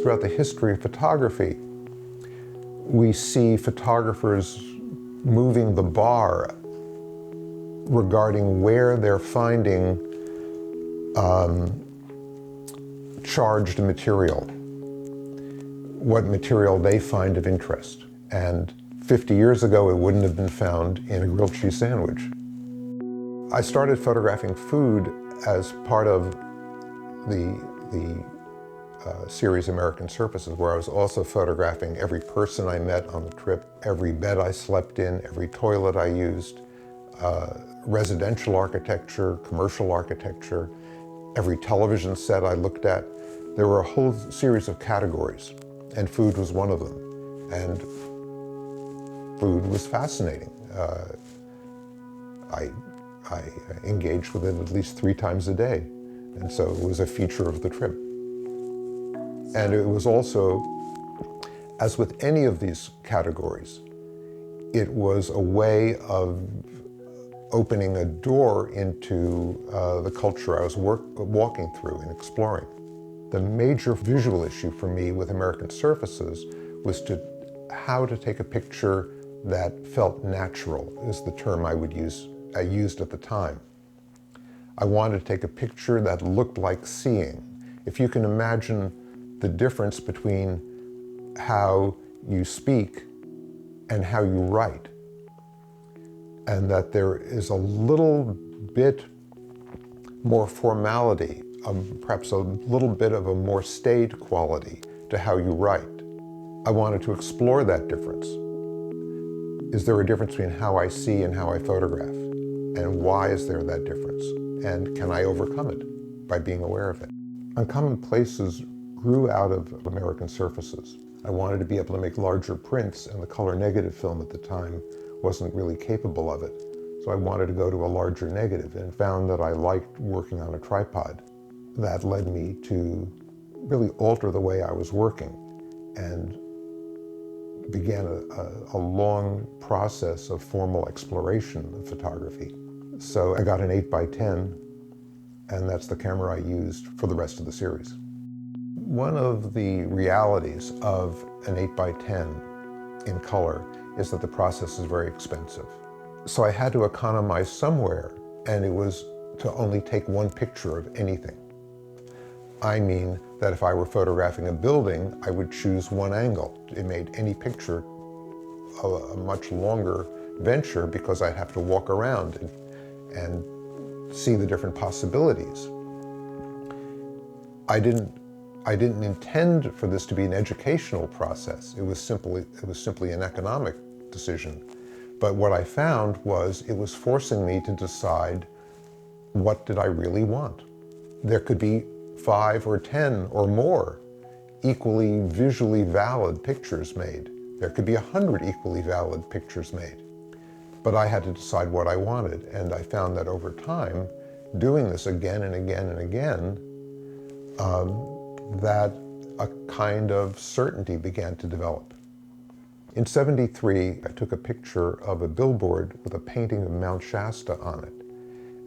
Throughout the history of photography, we see photographers moving the bar regarding where they're finding charged material, what material they find of interest. And 50 years ago, it wouldn't have been found in a grilled cheese sandwich. I started photographing food as part of the series American Surfaces, where I was also photographing every person I met on the trip, every bed I slept in, every toilet I used, residential architecture, commercial architecture, every television set I looked at. There were a whole series of categories, and food was one of them. And food was fascinating. I engaged with it at least 3 times a day, and so it was a feature of the trip. And it was also, as with any of these categories, it was a way of opening a door into the culture I was walking through and exploring. The major visual issue for me with American Surfaces was how to take a picture that felt natural, is the term I used at the time. I wanted to take a picture that looked like seeing. If you can imagine the difference between how you speak and how you write, and that there is a little bit more formality, perhaps a little bit of a more staid quality to how you write. I wanted to explore that difference. Is there a difference between how I see and how I photograph? And why is there that difference? And can I overcome it by being aware of it? Uncommon Places grew out of American Surfaces. I wanted to be able to make larger prints, and the color negative film at the time wasn't really capable of it. So I wanted to go to a larger negative, and found that I liked working on a tripod. That led me to really alter the way I was working, and began a long process of formal exploration of photography. So I got an 8x10, and that's the camera I used for the rest of the series. One of the realities of an 8x10 in color is that the process is very expensive. So I had to economize somewhere, and it was to only take one picture of anything. I mean that if I were photographing a building, I would choose one angle. It made any picture a much longer venture because I'd have to walk around and see the different possibilities. I didn't intend for this to be an educational process. It was simply an economic decision. But what I found was it was forcing me to decide, what did I really want? There could be 5 or 10 or more equally visually valid pictures made. There could be 100 equally valid pictures made. But I had to decide what I wanted, and I found that over time, doing this again and again and again, that a kind of certainty began to develop. In '73, I took a picture of a billboard with a painting of Mount Shasta on it.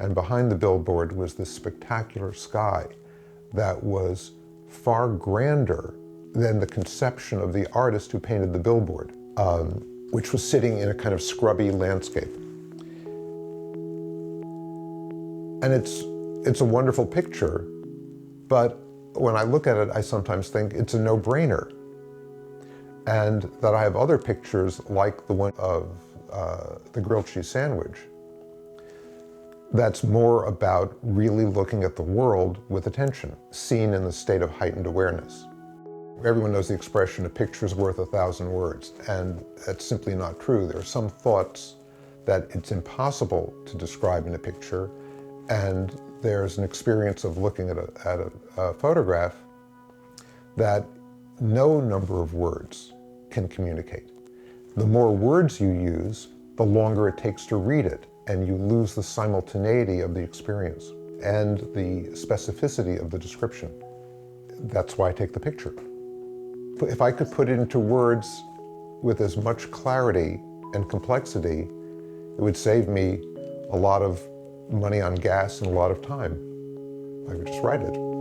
And behind the billboard was this spectacular sky that was far grander than the conception of the artist who painted the billboard, which was sitting in a kind of scrubby landscape. And it's a wonderful picture, but when I look at it, I sometimes think it's a no-brainer. And that I have other pictures like the one of the grilled cheese sandwich that's more about really looking at the world with attention, seen in the state of heightened awareness. Everyone knows the expression, a picture's worth 1,000 words, and that's simply not true. There are some thoughts that it's impossible to describe in a picture, and there's an experience of looking at a photograph that no number of words can communicate. The more words you use, the longer it takes to read it, and you lose the simultaneity of the experience and the specificity of the description. That's why I take the picture. If I could put it into words with as much clarity and complexity, it would save me a lot of money on gas and a lot of time. I would just write it.